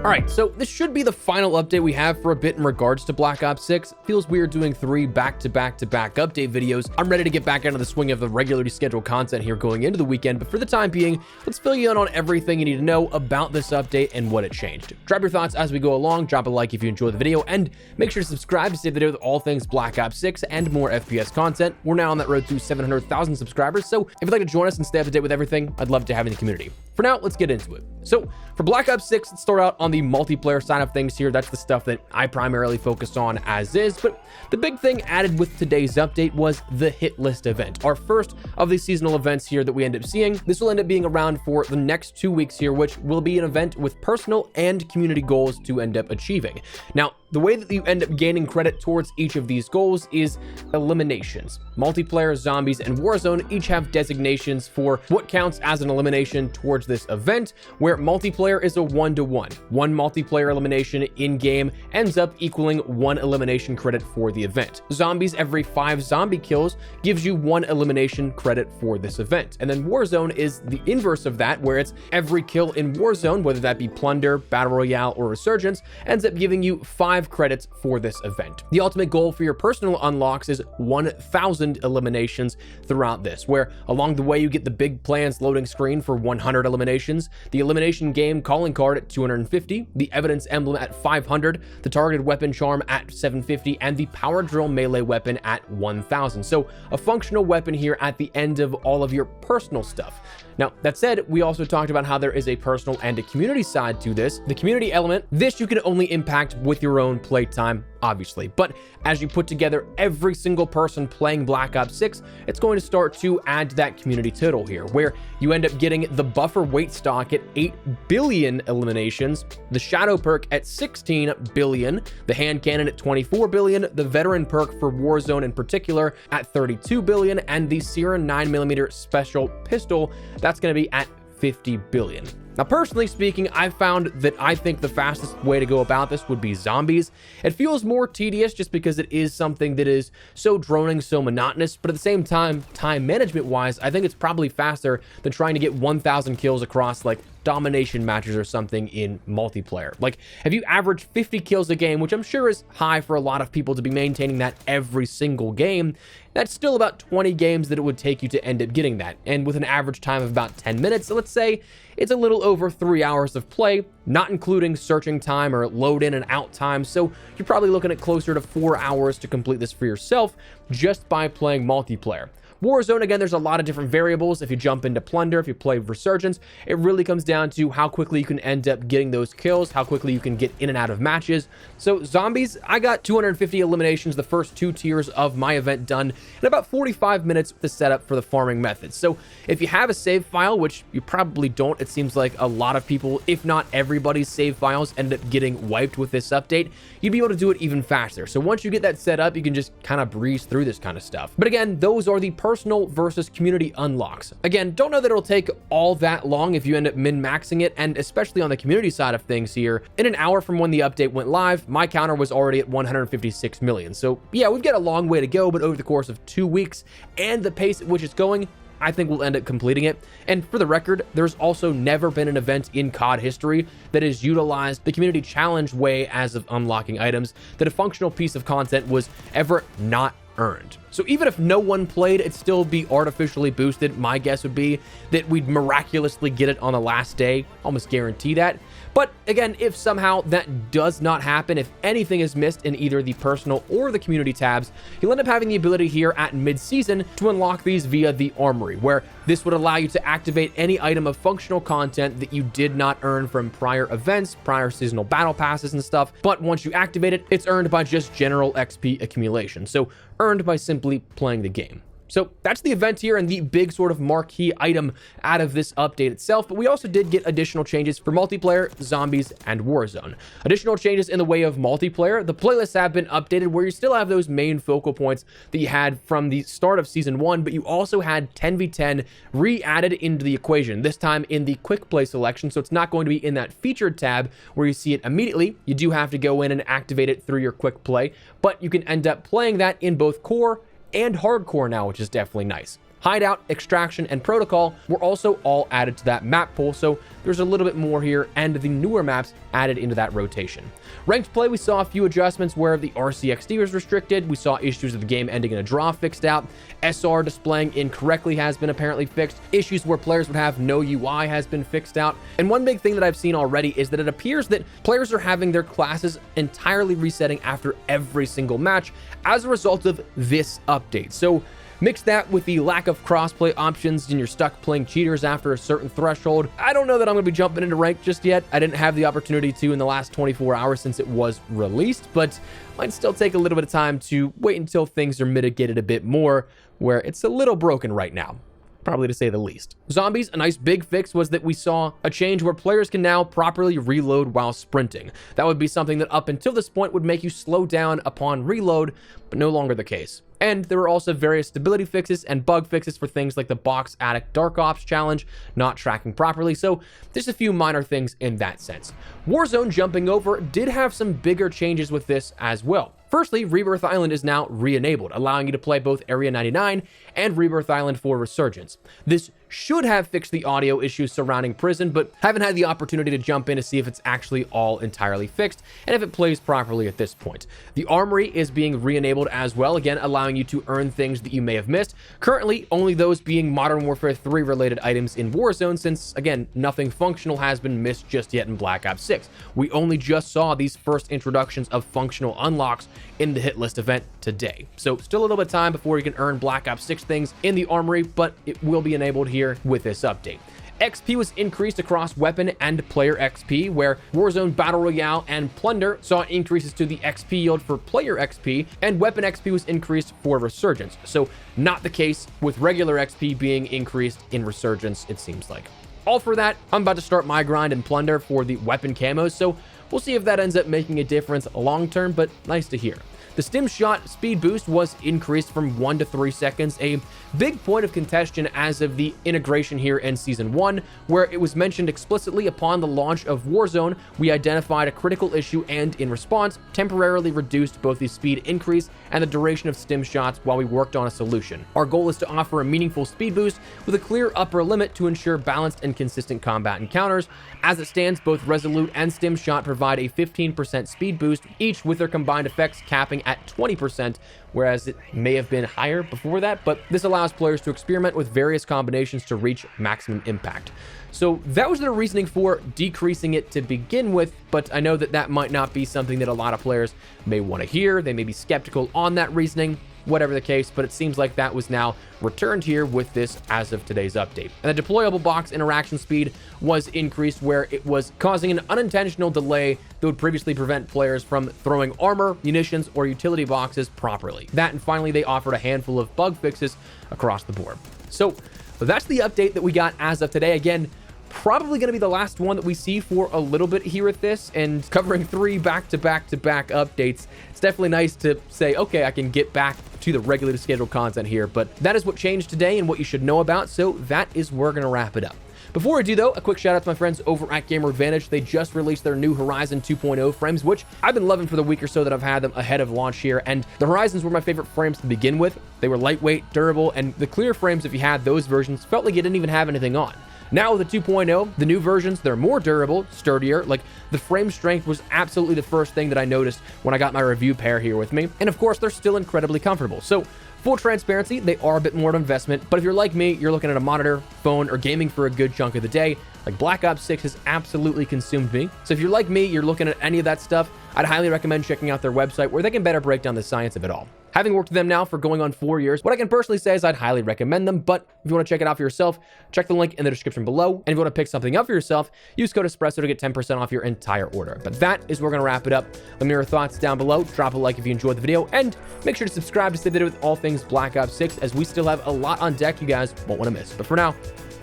All right, so this should be the final update we have for a bit in regards to Black Ops 6. Feels weird doing 3 back-to-back-to-back update videos. I'm ready to get back into the swing of the regularly scheduled content here going into the weekend, but for the time being, let's fill you in on everything you need to know about this update and what it changed. Drop your thoughts as we go along, drop a like if you enjoyed the video, and make sure to subscribe to stay up to date with all things Black Ops 6 and more FPS content. We're now on that road to 700,000 subscribers, so if you'd like to join us and stay up to date with everything, I'd love to have you in the community. For now, let's get into it. So for Black Ops 6, let's start out on the multiplayer side of things here. That's the stuff that I primarily focused on as is, but the big thing added with today's update was the hit list event, our first of the seasonal events here that we end up seeing. This will end up being around for the next 2 weeks here, which will be an event with personal and community goals to end up achieving. Now, the way that you end up gaining credit towards each of these goals is eliminations. Multiplayer, zombies, and Warzone each have designations for what counts as an elimination towards this event, where multiplayer is a 1-to-1. One multiplayer elimination in-game ends up equaling 1 elimination credit for the event. Zombies, every 5 zombie kills gives you 1 elimination credit for this event. And then Warzone is the inverse of that, where it's every kill in Warzone, whether that be Plunder, Battle Royale, or Resurgence, ends up giving you 5 credits for this event. The ultimate goal for your personal unlocks is 1,000 eliminations throughout this, where along the way you get the big plans loading screen for 100 eliminations, the elimination game calling card at 250, the evidence emblem at 500, the targeted weapon charm at 750, and the power drill melee weapon at 1,000. So a functional weapon here at the end of all of your personal stuff. Now, that said, we also talked about how there is a personal and a community side to this. The community element, this you can only impact with your own playtime, obviously. But as you put together every single person playing Black Ops 6, it's going to start to add to that community total here, where you end up getting the buffer weight stock at 8 billion eliminations, the shadow perk at 16 billion, the hand cannon at 24 billion, the veteran perk for Warzone in particular at 32 billion, and the Sierra 9mm special pistol, that's going to be at 50 billion. Now, personally speaking, I found that I think the fastest way to go about this would be zombies. It feels more tedious just because it is something that is so droning, so monotonous, but at the same time, time management wise, I think it's probably faster than trying to get 1,000 kills across like domination matches or something in multiplayer. Like, if you average 50 kills a game, which I'm sure is high for a lot of people to be maintaining that every single game, that's still about 20 games that it would take you to end up getting that. And with an average time of about 10 minutes, so let's say it's a little over 3 hours of play, not including searching time or load in and out time. So you're probably looking at closer to 4 hours to complete this for yourself just by playing multiplayer. Warzone, again, there's a lot of different variables. If you jump into Plunder, if you play Resurgence, it really comes down to how quickly you can end up getting those kills, how quickly you can get in and out of matches. So zombies, I got 250 eliminations, the first 2 tiers of my event done in about 45 minutes with the setup for the farming methods. So if you have a save file, which you probably don't, it seems like a lot of people, if not everybody's save files end up getting wiped with this update, you'd be able to do it even faster. So once you get that set up, you can just kind of breeze through this kind of stuff. But again, those are the personal versus community unlocks. Again, don't know that it'll take all that long if you end up min-maxing it, and especially on the community side of things here, in an hour from when the update went live, my counter was already at 156 million. So yeah, we've got a long way to go, but over the course of 2 weeks and the pace at which it's going, I think we'll end up completing it. And for the record, there's also never been an event in COD history that has utilized the community challenge way as of unlocking items that a functional piece of content was ever not earned. So even if no one played, it'd still be artificially boosted. My guess would be that we'd miraculously get it on the last day. Almost guarantee that. But again, if somehow that does not happen, if anything is missed in either the personal or the community tabs, you'll end up having the ability here at mid-season to unlock these via the armory, where this would allow you to activate any item of functional content that you did not earn from prior events, prior seasonal battle passes and stuff. But once you activate it, it's earned by just general XP accumulation. So earned by simply playing the game. So that's the event here and the big sort of marquee item out of this update itself. But we also did get additional changes for multiplayer, zombies, and Warzone. Additional changes in the way of multiplayer. The playlists have been updated where you still have those main focal points that you had from the start of Season 1, but you also had 10v10 re-added into the equation, this time in the quick play selection. So it's not going to be in that featured tab where you see it immediately. You do have to go in and activate it through your quick play, but you can end up playing that in both core and hardcore now, which is definitely nice. Hideout, Extraction, and Protocol were also all added to that map pool, so there's a little bit more here, and the newer maps added into that rotation. Ranked play, we saw a few adjustments where the RCXD was restricted. We saw issues of the game ending in a draw fixed out. SR displaying incorrectly has been apparently fixed. Issues where players would have no UI has been fixed out. And one big thing that I've seen already is that it appears that players are having their classes entirely resetting after every single match as a result of this update. So mix that with the lack of crossplay options and you're stuck playing cheaters after a certain threshold. I don't know that I'm going to be jumping into ranked just yet. I didn't have the opportunity to in the last 24 hours since it was released, but might still take a little bit of time to wait until things are mitigated a bit more, where it's a little broken right now, probably to say the least. Zombies, a nice big fix was that we saw a change where players can now properly reload while sprinting. That would be something that up until this point would make you slow down upon reload, but no longer the case. And there were also various stability fixes and bug fixes for things like the Box Attic Dark Ops challenge not tracking properly, so there's a few minor things in that sense. Warzone, jumping over, did have some bigger changes with this as well. Firstly, Rebirth Island is now re-enabled, allowing you to play both Area 99 and Rebirth Island for Resurgence. This should have fixed the audio issues surrounding Prison, but haven't had the opportunity to jump in to see if it's actually all entirely fixed and if it plays properly at this point. The Armory is being re-enabled as well, again allowing you to earn things that you may have missed. Currently, only those being Modern Warfare 3 related items in Warzone, since, again, nothing functional has been missed just yet in Black Ops 6. We only just saw these first introductions of functional unlocks in the hit list event today. So still a little bit of time before you can earn Black Ops 6 things in the Armory, but it will be enabled here with this update. XP was increased across weapon and player XP, where Warzone Battle Royale and Plunder saw increases to the XP yield for player XP, and weapon XP was increased for Resurgence. So not the case with regular XP being increased in Resurgence, it seems like. All for that, I'm about to start my grind in Plunder for the weapon camos, so we'll see if that ends up making a difference long term, but nice to hear. The stim shot speed boost was increased from 1 to 3 seconds, a big point of contention as of the integration here in Season 1, where it was mentioned explicitly upon the launch of Warzone, we identified a critical issue and, in response, temporarily reduced both the speed increase and the duration of stim shots while we worked on a solution. Our goal is to offer a meaningful speed boost with a clear upper limit to ensure balanced and consistent combat encounters. As it stands, both Resolute and stim shot provide a 15% speed boost, each with their combined effects capping at 20%, whereas it may have been higher before that, but this allows players to experiment with various combinations to reach maximum impact. So that was their reasoning for decreasing it to begin with, but I know that that might not be something that a lot of players may want to hear. They may be skeptical on that reasoning, whatever the case, but it seems like that was now returned here with this as of today's update. And the deployable box interaction speed was increased, where it was causing an unintentional delay that would previously prevent players from throwing armor, munitions, or utility boxes properly. That, and finally, they offered a handful of bug fixes across the board. So that's the update that we got as of today. Again, probably going to be the last one that we see for a little bit here at this, and covering 3 back-to-back-to-back updates. It's definitely nice to say, okay, I can get back to the regularly scheduled content here, but that is what changed today and what you should know about, so that is where we're going to wrap it up. Before I do, though, a quick shout out to my friends over at Gamer Advantage. They just released their new Horizon 2.0 frames, which I've been loving for the week or so that I've had them ahead of launch here. And the Horizons were my favorite frames to begin with. They were lightweight, durable, and the clear frames, if you had those versions, felt like you didn't even have anything on. Now with the 2.0, the new versions, they're more durable, sturdier. Like, the frame strength was absolutely the first thing that I noticed when I got my review pair here with me. And of course, they're still incredibly comfortable. So, full transparency, they are a bit more of an investment, but if you're like me, you're looking at a monitor, phone, or gaming for a good chunk of the day, like Black Ops 6 has absolutely consumed me. So if you're like me, you're looking at any of that stuff, I'd highly recommend checking out their website where they can better break down the science of it all. Having worked with them now for going on 4 years, what I can personally say is I'd highly recommend them, but if you want to check it out for yourself, check the link in the description below. And if you want to pick something up for yourself, use code Espresso to get 10% off your entire order. But that is where we're going to wrap it up. Let me know your thoughts down below. Drop a like if you enjoyed the video, and make sure to subscribe to stay updated with all things Black Ops 6, as we still have a lot on deck you guys won't want to miss. But for now,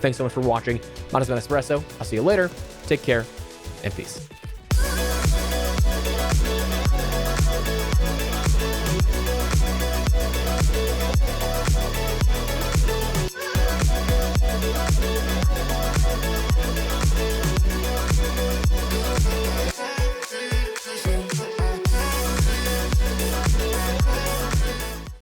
thanks so much for watching. Mine has been Espresso. I'll see you later. Take care, and peace.